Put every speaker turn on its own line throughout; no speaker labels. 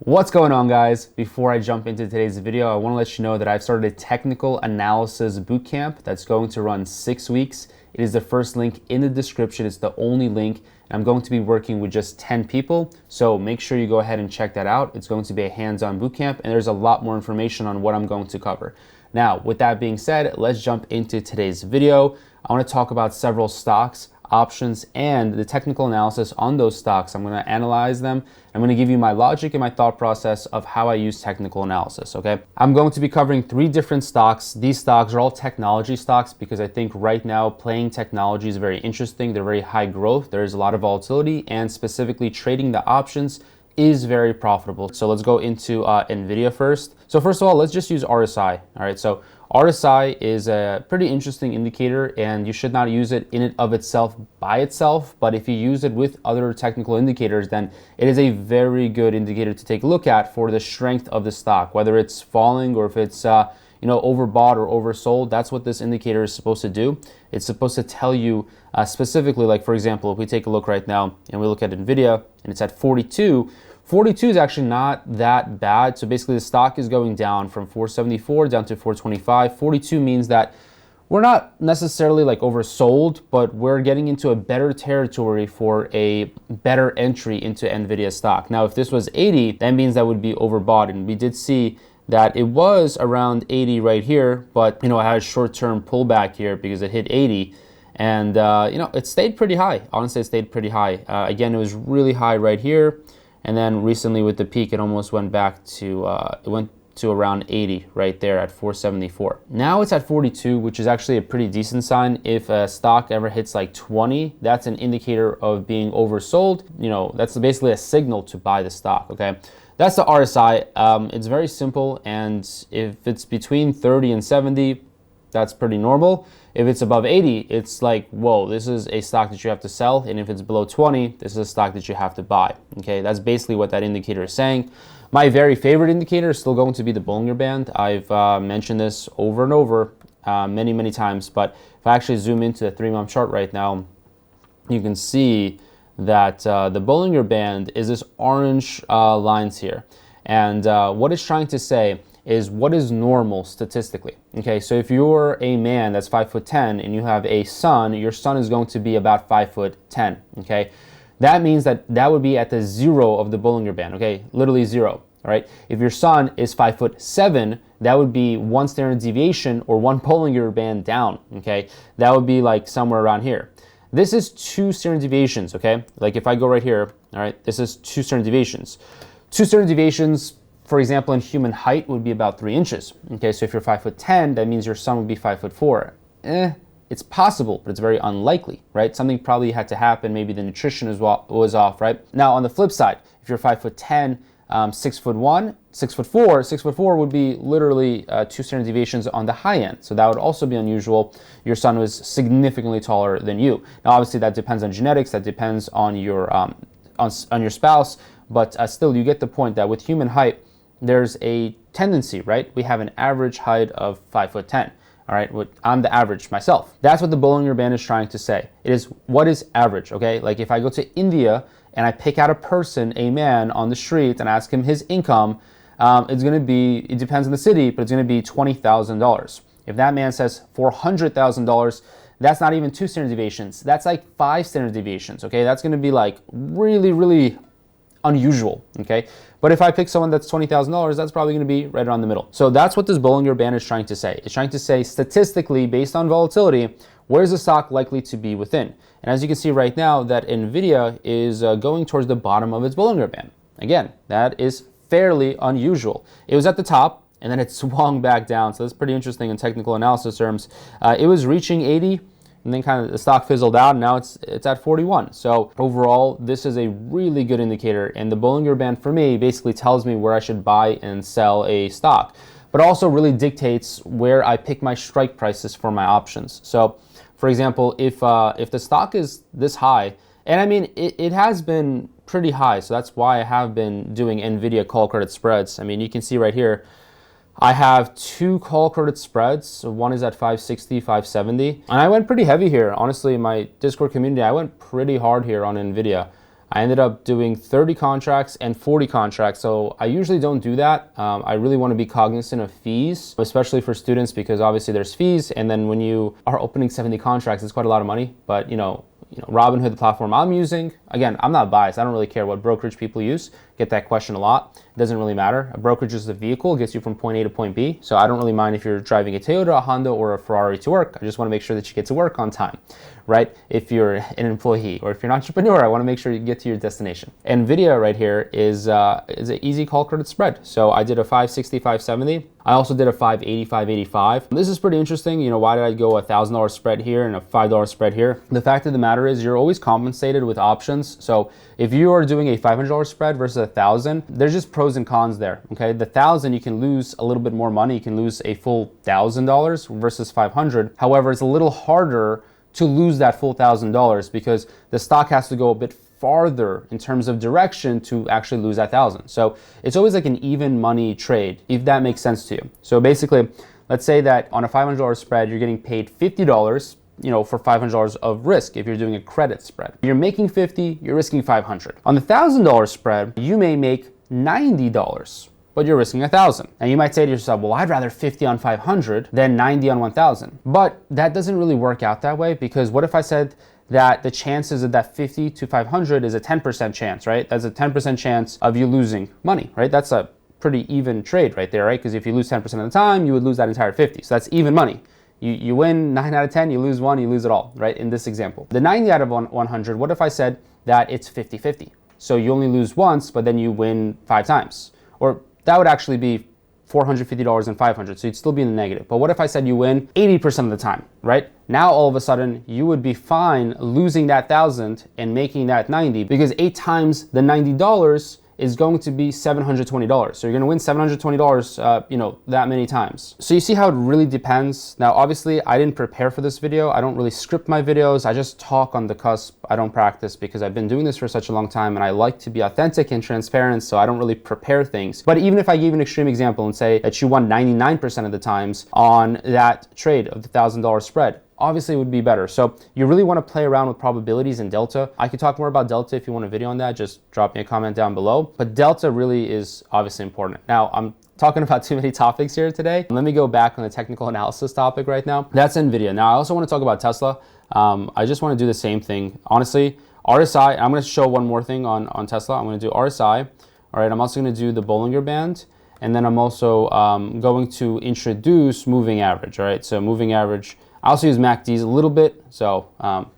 What's going on, guys? Before I jump into today's video, I want to let you know that I've started a technical analysis bootcamp that's going to run 6 weeks. It is the first link in the description. It's the only link. I'm going to be working with just 10 people, so make sure you go ahead and check that out. It's going to be a hands-on bootcamp, and there's a lot more information on what I'm going to cover. Now, with that being said, let's jump into today's video. I want to talk about several stocks, options, and the technical analysis on those stocks. I'm going to analyze them. I'm going to give you my logic and my thought process of how I use technical analysis, okay? I'm going to be covering 3 different stocks. These stocks are all technology stocks because I think right now playing technology is very interesting. They're very high growth. There's a lot of volatility, and specifically trading the options is very profitable. So let's go into NVIDIA first. So first of all, let's just use RSI. All right, so RSI is a pretty interesting indicator, and you should not use it in and of itself by itself, but if you use it with other technical indicators, then it is a very good indicator to take a look at for the strength of the stock, whether it's falling or if it's overbought or oversold. That's what this indicator is supposed to do. It's supposed to tell you specifically, like for example, if we take a look right now and we look at NVIDIA and it's at 42, 42 is actually not that bad. So basically the stock is going down from 474 down to 425. 42 means that we're not necessarily like oversold, but we're getting into a better territory for a better entry into NVIDIA stock. Now, if this was 80, that means that would be overbought. And we did see that it was around 80 right here, but it had a short-term pullback here because it hit 80. And it stayed pretty high. Honestly, it stayed pretty high. Again, it was really high right here. And then recently with the peak, it almost went back to, around 80 right there at 474. Now it's at 42, which is actually a pretty decent sign. If a stock ever hits like 20, that's an indicator of being oversold. That's basically a signal to buy the stock, okay? That's the RSI. It's very simple, and if it's between 30 and 70, that's pretty normal. If it's above 80, it's like, whoa, this is a stock that you have to sell. And if it's below 20, this is a stock that you have to buy. Okay, that's basically what that indicator is saying. My very favorite indicator is still going to be the Bollinger Band. I've mentioned this over and over many, many times. But if I actually zoom into the 3-month chart right now, you can see that the Bollinger Band is this orange lines here. And what it's trying to say is what is normal statistically. Okay, so if you're a man that's 5'10" and you have a son, your son is going to be about 5'10". Okay, that means that would be at the 0 of the Bollinger Band. Okay, literally 0. All right, if your son is 5'7", that would be 1 standard deviation or 1 Bollinger Band down. Okay, that would be like somewhere around here. This is 2 standard deviations. Okay, like if I go right here, all right, this is 2 standard deviations. 2 standard deviations, for example, in human height would be about 3 inches. Okay, so if you're 5'10", that means your son would be 5'4". It's possible, but it's very unlikely, right? Something probably had to happen. Maybe the nutrition was off, right? Now, on the flip side, if you're 5'10", 6'1", 6'4", would be literally 2 standard deviations on the high end. So that would also be unusual. Your son was significantly taller than you. Now, obviously, that depends on genetics. That depends on your on your spouse. But still, you get the point that with human height, there's a tendency, right? We have an average height of 5'10". All right, I'm the average myself. That's what the Bollinger Band is trying to say. It is what is average, okay? Like if I go to India and I pick out a person, a man on the street, and ask him his income, it's going to be, it depends on the city, but it's going to be $20,000. If that man says $400,000, that's not even 2 standard deviations. That's like 5 standard deviations, okay? That's going to be like really, really unusual, okay? But if I pick someone that's $20,000, that's probably going to be right around the middle. So that's what this Bollinger Band is trying to say. It's trying to say statistically, based on volatility, where's the stock likely to be within? And as you can see right now, that NVIDIA is going towards the bottom of its Bollinger Band. Again, that is fairly unusual. It was at the top, and then it swung back down. So that's pretty interesting in technical analysis terms. It was reaching 80, and then kind of the stock fizzled out, and now it's at 41. So overall, this is a really good indicator, and the Bollinger Band for me basically tells me where I should buy and sell a stock, but also really dictates where I pick my strike prices for my options. So for example, if the stock is this high, and I mean, it has been pretty high, so that's why I have been doing NVIDIA call credit spreads. I mean, you can see right here, I have 2 call credit spreads. So one is at 560, 570. And I went pretty heavy here. Honestly, in my Discord community, I went pretty hard here on NVIDIA. I ended up doing 30 contracts and 40 contracts. So I usually don't do that. I really want to be cognizant of fees, especially for students, because obviously there's fees. And then when you are opening 70 contracts, it's quite a lot of money. But Robinhood, the platform I'm using, again, I'm not biased. I don't really care what brokerage people use. Get that question a lot. It doesn't really matter. A brokerage is a vehicle, gets you from point A to point B. So I don't really mind if you're driving a Toyota, a Honda, or a Ferrari to work. I just want to make sure that you get to work on time, right? If you're an employee or if you're an entrepreneur, I want to make sure you get to your destination. NVIDIA right here is an easy call credit spread. So I did a 560, 570. I also did a 580, 585. This is pretty interesting. Why did I go a $1,000 spread here and a $5 spread here? The fact of the matter is you're always compensated with options. So if you are doing a $500 spread versus a $1,000, there's just pros and cons there, okay? The $1,000, you can lose a little bit more money. You can lose a full $1,000 versus 500. However, it's a little harder to lose that full $1,000 because the stock has to go a bit farther in terms of direction to actually lose that 1,000. So it's always like an even money trade, if that makes sense to you. So basically, let's say that on a $500 spread, you're getting paid $50, for $500 of risk if you're doing a credit spread. You're making 50, you're risking 500. On the $1,000 spread, you may make $90, but you're risking 1,000. And you might say to yourself, well, I'd rather 50 on 500 than 90 on 1,000. But that doesn't really work out that way, because what if I said that the chances of that 50 to 500 is a 10% chance, right? That's a 10% chance of you losing money, right? That's a pretty even trade right there, right? Because if you lose 10% of the time, you would lose that entire 50. So that's even money. You win 9 out of 10, you lose 1, you lose it all, right? In this example. The 90 out of 100, what if I said that it's 50-50? So you only lose once, but then you win 5 times. Or that would actually be $450 and 500, so you'd still be in the negative. But what if I said you win 80% of the time, right? Now all of a sudden you would be fine losing that 1,000 and making that 90, because 8 times the $90 is going to be $720. So you're going to win $720, that many times. So you see how it really depends. Now, obviously, I didn't prepare for this video. I don't really script my videos. I just talk on the cusp. I don't practice because I've been doing this for such a long time and I like to be authentic and transparent, so I don't really prepare things. But even if I give an extreme example and say that you won 99% of the times on that trade of the $1,000 spread, obviously it would be better. So you really want to play around with probabilities and delta. I could talk more about delta if you want a video on that. Just drop me a comment down below. But delta really is obviously important. Now, I'm talking about too many topics here today. Let me go back on the technical analysis topic right now. That's NVIDIA. Now, I also want to talk about Tesla. I just want to do the same thing. Honestly, RSI, I'm going to show one more thing on Tesla. I'm going to do RSI. All right, I'm also going to do the Bollinger Band. And then I'm also going to introduce moving average. All right, so moving average. I also use MACDs a little bit, so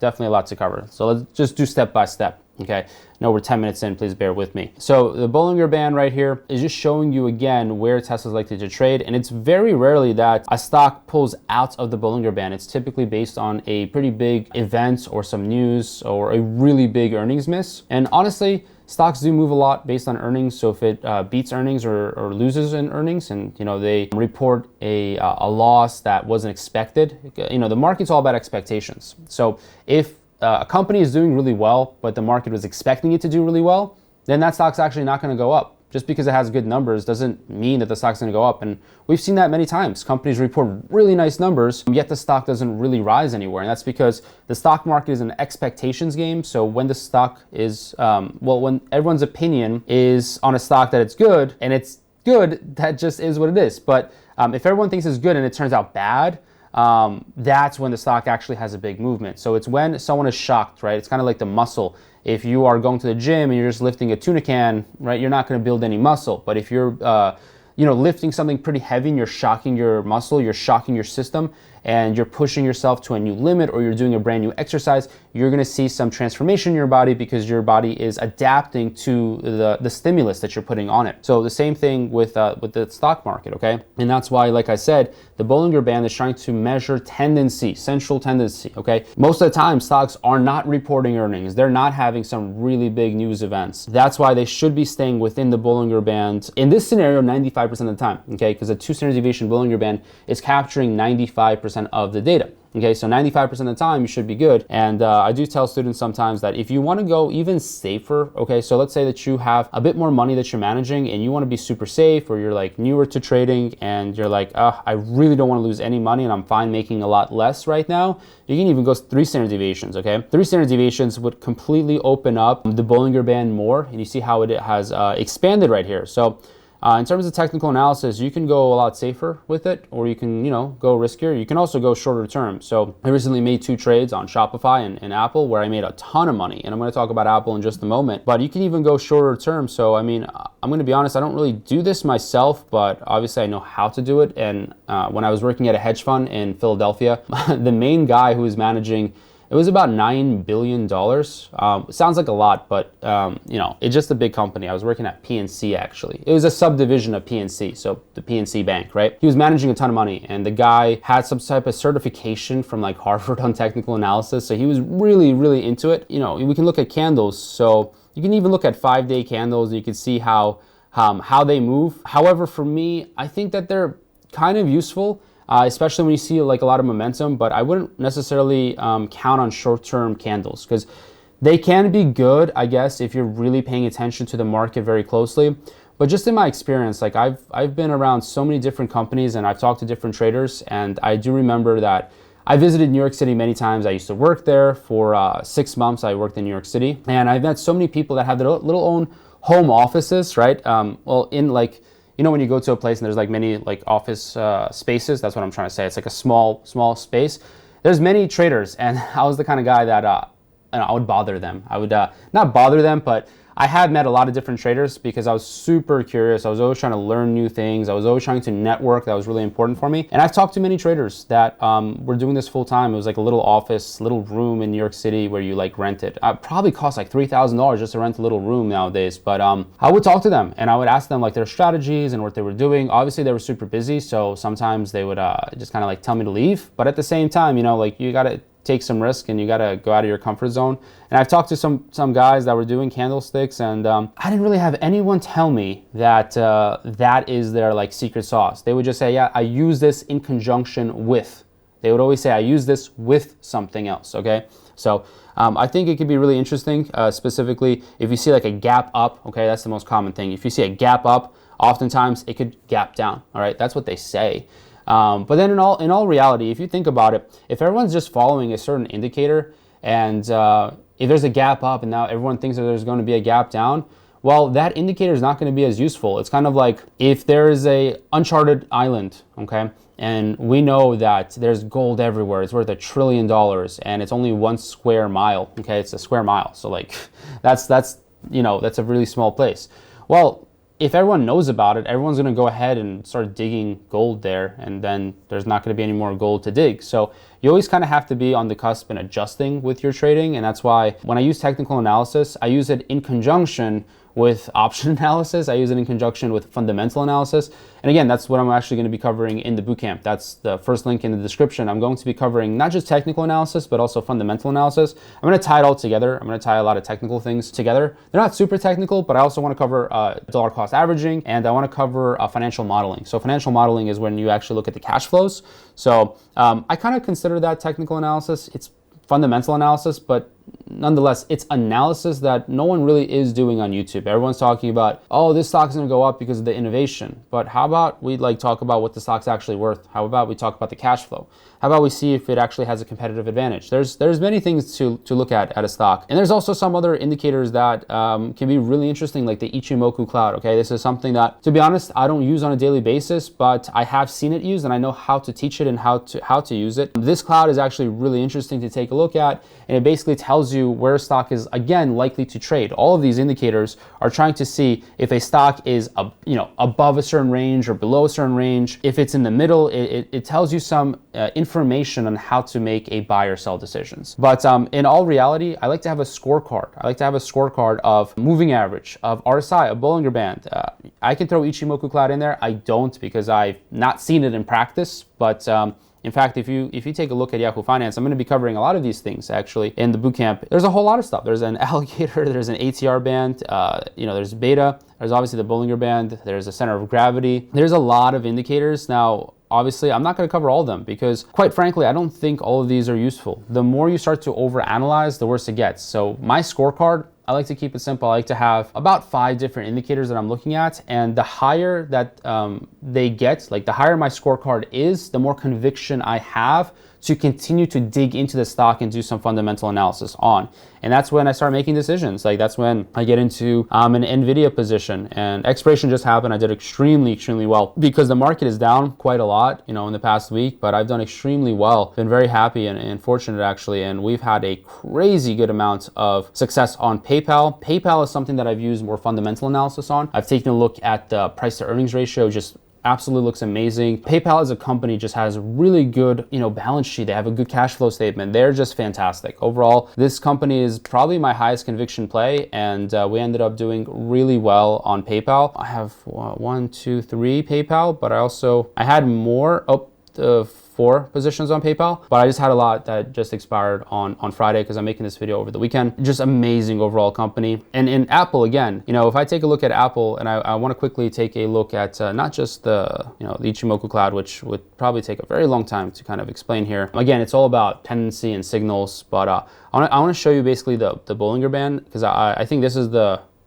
definitely a lot to cover. So let's just do step by step, okay? Now we're 10 minutes in, please bear with me. So the Bollinger Band right here is just showing you again where Tesla's likely to trade, and it's very rarely that a stock pulls out of the Bollinger Band. It's typically based on a pretty big event or some news or a really big earnings miss. And honestly, stocks do move a lot based on earnings. So if it beats earnings or loses in earnings, and they report a loss that wasn't expected, the market's all about expectations. So if a company is doing really well, but the market was expecting it to do really well, then that stock's actually not going to go up. Just because it has good numbers doesn't mean that the stock's going to go up. And we've seen that many times. Companies report really nice numbers, yet the stock doesn't really rise anywhere. And that's because the stock market is an expectations game. So when the stock is, when everyone's opinion is on a stock that it's good, and it's good, that just is what it is. But if everyone thinks it's good and it turns out bad, that's when the stock actually has a big movement. So it's when someone is shocked, right? It's kind of like the muscle. If you are going to the gym and you're just lifting a tuna can, right, you're not going to build any muscle. But if you're, lifting something pretty heavy and you're shocking your muscle, you're shocking your system, and you're pushing yourself to a new limit, or you're doing a brand new exercise, you're going to see some transformation in your body because your body is adapting to the stimulus that you're putting on it. So the same thing with the stock market, okay? And that's why, like I said, the Bollinger Band is trying to measure tendency, central tendency, okay? Most of the time, stocks are not reporting earnings. They're not having some really big news events. That's why they should be staying within the Bollinger Band. In this scenario, 95% of the time, okay? Because the 2 standard deviation Bollinger Band is capturing 95% 95% of the data. Okay, so 95% of the time you should be good. And I do tell students sometimes that if you want to go even safer, okay, so let's say that you have a bit more money that you're managing and you want to be super safe, or you're like newer to trading and you're like, I really don't want to lose any money and I'm fine making a lot less right now, you can even go 3 standard deviations, okay? 3 standard deviations would completely open up the Bollinger Band more, and you see how it has expanded right here. So in terms of technical analysis, you can go a lot safer with it, or you can, go riskier. You can also go shorter term. So I recently made 2 trades on Shopify and Apple where I made a ton of money, and I'm going to talk about Apple in just a moment. But you can even go shorter term. So I mean, I'm going to be honest, I don't really do this myself, but obviously I know how to do it. And when I was working at a hedge fund in Philadelphia, the main guy who was managing, it was about $9 billion. Sounds like a lot, but it's just a big company. I was working at PNC actually. It was a subdivision of PNC, so the PNC Bank, right? He was managing a ton of money, and the guy had some type of certification from like Harvard on technical analysis, so he was really, really into it. We can look at candles, so you can even look at 5-day candles, and you can see how they move. However, for me, I think that they're kind of useful. Especially when you see like a lot of momentum, but I wouldn't necessarily count on short-term candles, because they can be good, I guess, if you're really paying attention to the market very closely. But just in my experience, like I've been around so many different companies and I've talked to different traders, and I do remember that I visited New York City many times. I used to work there for 6 months. I worked in New York City, and I've met so many people that have their little own home offices, right? In like, when you go to a place and there's like many like office spaces, that's what I'm trying to say. It's like a small space. There's many traders, and I was the kind of guy that I would bother them. I would not bother them, but I had met a lot of different traders because I was super curious. I was always trying to learn new things. I was always trying to network. That was really important for me. And I've talked to many traders that were doing this full time. It was like a little office, little room in New York City where you like rent it. It probably costs like $3,000 just to rent a little room nowadays. But I would talk to them and I would ask them like their strategies and what they were doing. Obviously they were super busy, so sometimes they would just kind of like tell me to leave. But at the same time, like you gotta take some risk and you got to go out of your comfort zone. And I've talked to some guys that were doing candlesticks, and I didn't really have anyone tell me that that is their like secret sauce. They would just say, yeah, I use this in conjunction with. They would always say, I use this with something else, okay? So I think it could be really interesting, specifically if you see like a gap up, okay? That's the most common thing. If you see a gap up, oftentimes it could gap down, all right? That's what they say. But then in all reality, if you think about it, if everyone's just following a certain indicator, and if there's a gap up and now everyone thinks that there's going to be a gap down, well, that indicator is not going to be as useful. It's kind of like if there is a uncharted island, okay, and we know that there's gold everywhere. It's worth $1 trillion, and it's only 1 square mile. Okay, it's a square mile, so like that's a really small place. Well, if everyone knows about it, everyone's going to go ahead and start digging gold there, and then there's not going to be any more gold to dig. So you always kind of have to be on the cusp and adjusting with your trading, and that's why when I use technical analysis, I use it in conjunction with option analysis. I use it in conjunction with fundamental analysis. And again, that's what I'm actually going to be covering in the bootcamp. That's the first link in the description. I'm going to be covering not just technical analysis, but also fundamental analysis. I'm going to tie it all together. I'm going to tie a lot of technical things together. They're not super technical, but I also want to cover dollar cost averaging, and I want to cover financial modeling. So financial modeling is when you actually look at the cash flows. So I kind of consider that technical analysis. It's fundamental analysis, but nonetheless, it's analysis that no one really is doing on YouTube. Everyone's talking about, oh, this stock's gonna go up because of the innovation. But how about we like talk about what the stock's actually worth? How about we talk about the cash flow? How about we see if it actually has a competitive advantage? There's many things to look at a stock. And there's also some other indicators that can be really interesting, like the Ichimoku cloud, okay? This is something that, to be honest, I don't use on a daily basis, but I have seen it used and I know how to teach it and how to use it. This cloud is actually really interesting to take a look at, and it basically tells you where a stock is, again, likely to trade. All of these indicators are trying to see if a stock is above a certain range or below a certain range. If it's in the middle, it tells you some information on how to make a buy or sell decisions. But in all reality, I like to have a scorecard. I like to have a scorecard of moving average, of RSI, of Bollinger Band. I can throw Ichimoku cloud in there. I don't, because I've not seen it in practice, but in fact, if you take a look at Yahoo Finance, I'm going to be covering a lot of these things actually in the bootcamp. There's a whole lot of stuff. There's an alligator, there's an ATR band, there's beta, there's obviously the Bollinger Band, there's a center of gravity. There's a lot of indicators. Now, Obviously, I'm not going to cover all of them because, quite frankly, I don't think all of these are useful. The more you start to overanalyze, the worse it gets. So my scorecard, I like to keep it simple. I like to have about 5 different indicators that I'm looking at, and the higher that they get, like the higher my scorecard is, the more conviction I have to continue to dig into the stock and do some fundamental analysis on. And that's when I start making decisions. Like that's when I get into an NVIDIA position, and expiration just happened. I did extremely well because the market is down quite a lot, you know, in the past week, but I've done extremely well. Been very happy and fortunate actually. And we've had a crazy good amount of success on PayPal. PayPal is something that I've used more fundamental analysis on. I've taken a look at the price to earnings ratio, just absolutely looks amazing. PayPal as a company just has a really good, you know, balance sheet. They have a good cash flow statement. They're just fantastic. Overall, this company is probably my highest conviction play, and we ended up doing really well on PayPal. I have 1, 2, 3 PayPal, but I had more. 4 positions on PayPal, but I just had a lot that just expired on Friday because I'm making this video over the weekend. Just amazing overall company. And in Apple, again, you know, if I take a look at Apple, and I want to quickly take a look at not just the Ichimoku cloud, which would probably take a very long time to kind of explain here. Again, it's all about tendency and signals, but I want to show you basically the Bollinger Band because I think this is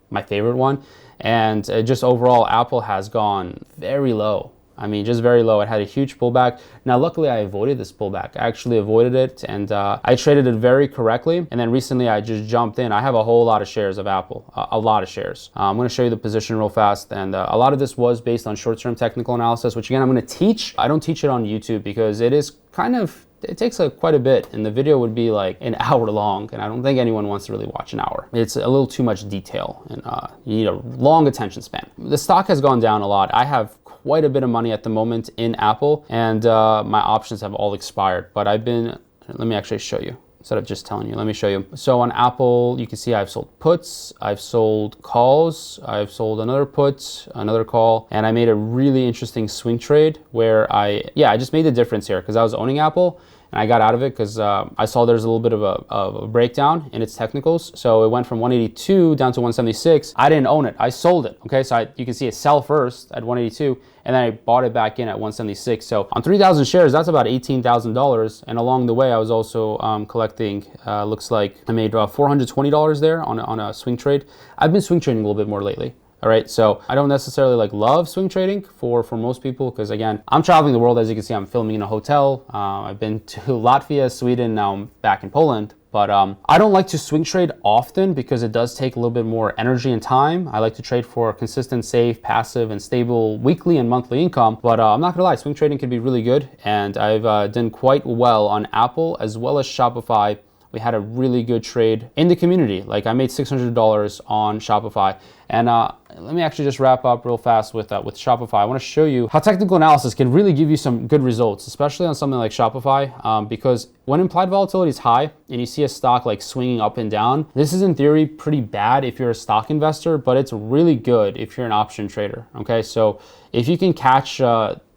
my favorite one. And just overall, Apple has gone very low. I mean, just very low. It had a huge pullback. Now, luckily, I avoided this pullback. I actually avoided it, and I traded it very correctly. And then recently, I just jumped in. I have a whole lot of shares of Apple, a lot of shares. I'm going to show you the position real fast. And a lot of this was based on short-term technical analysis, which again, I'm going to teach. I don't teach it on YouTube because it is kind of, it takes quite a bit, and the video would be like an hour long, and I don't think anyone wants to really watch an hour. It's a little too much detail, and you need a long attention span. The stock has gone down a lot. I have quite a bit of money at the moment in Apple, and my options have all expired, but let me actually show you. Instead of just telling you, let me show you. So on Apple, you can see I've sold puts, I've sold calls, I've sold another put, another call, and I made a really interesting swing trade where I just made the difference here because I was owning Apple and I got out of it because I saw there's a little bit of a breakdown in its technicals. So it went from 182 down to 176. I didn't own it, I sold it. Okay, so you can see it sell first at 182, and then I bought it back in at 176. So on 3,000 shares, that's about $18,000. And along the way, I was also collecting, looks like I made $420 there on a swing trade. I've been swing trading a little bit more lately. All right, so I don't necessarily love swing trading for most people because again, I'm traveling the world. As you can see, I'm filming in a hotel. I've been to Latvia, Sweden, now I'm back in Poland. But I don't like to swing trade often because it does take a little bit more energy and time. I like to trade for consistent, safe, passive, and stable weekly and monthly income. But I'm not gonna lie, swing trading can be really good. And I've done quite well on Apple as well as Shopify. We had a really good trade in the community. Like I made $600 on Shopify. And let me actually just wrap up real fast with Shopify. I want to show you how technical analysis can really give you some good results, especially on something like Shopify, because when implied volatility is high and you see a stock like swinging up and down, this is in theory pretty bad if you're a stock investor, but it's really good if you're an option trader. Okay, so if you can catch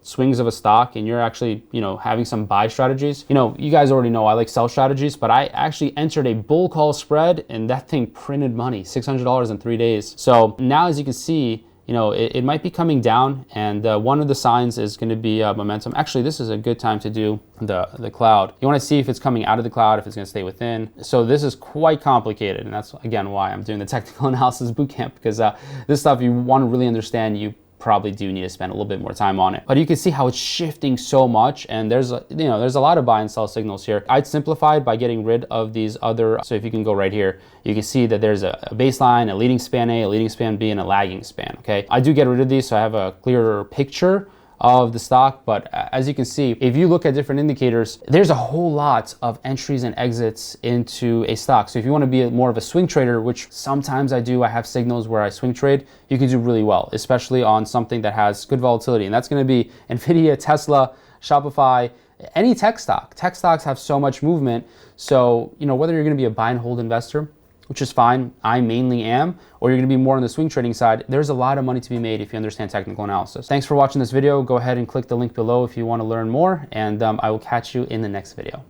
swings of a stock and you're actually, having some buy strategies, you guys already know I like sell strategies, but I actually entered a bull call spread and that thing printed money, $600 in 3 days. So now, as you can see, it might be coming down, and one of the signs is going to be momentum. Actually, this is a good time to do the cloud. You want to see if it's coming out of the cloud, if it's going to stay within. So this is quite complicated, and that's again why I'm doing the technical analysis bootcamp, because this stuff you want to really understand, you probably do need to spend a little bit more time on it. But you can see how it's shifting so much, and there's a lot of buy and sell signals here. I'd simplify it by getting rid of these other. So if you can go right here, you can see that there's a baseline, a leading span A, a leading span B, and a lagging span. Okay, I do get rid of these so I have a clearer picture of the stock. But as you can see, if you look at different indicators, there's a whole lot of entries and exits into a stock. So if you want to be more of a swing trader, which sometimes I do, I have signals where I swing trade, you can do really well, especially on something that has good volatility. And that's going to be NVIDIA, Tesla, Shopify, any tech stock. Tech stocks have so much movement. So, whether you're going to be a buy and hold investor, which is fine, I mainly am, or you're gonna be more on the swing trading side, there's a lot of money to be made if you understand technical analysis. Thanks for watching this video. Go ahead and click the link below if you wanna learn more, and I will catch you in the next video.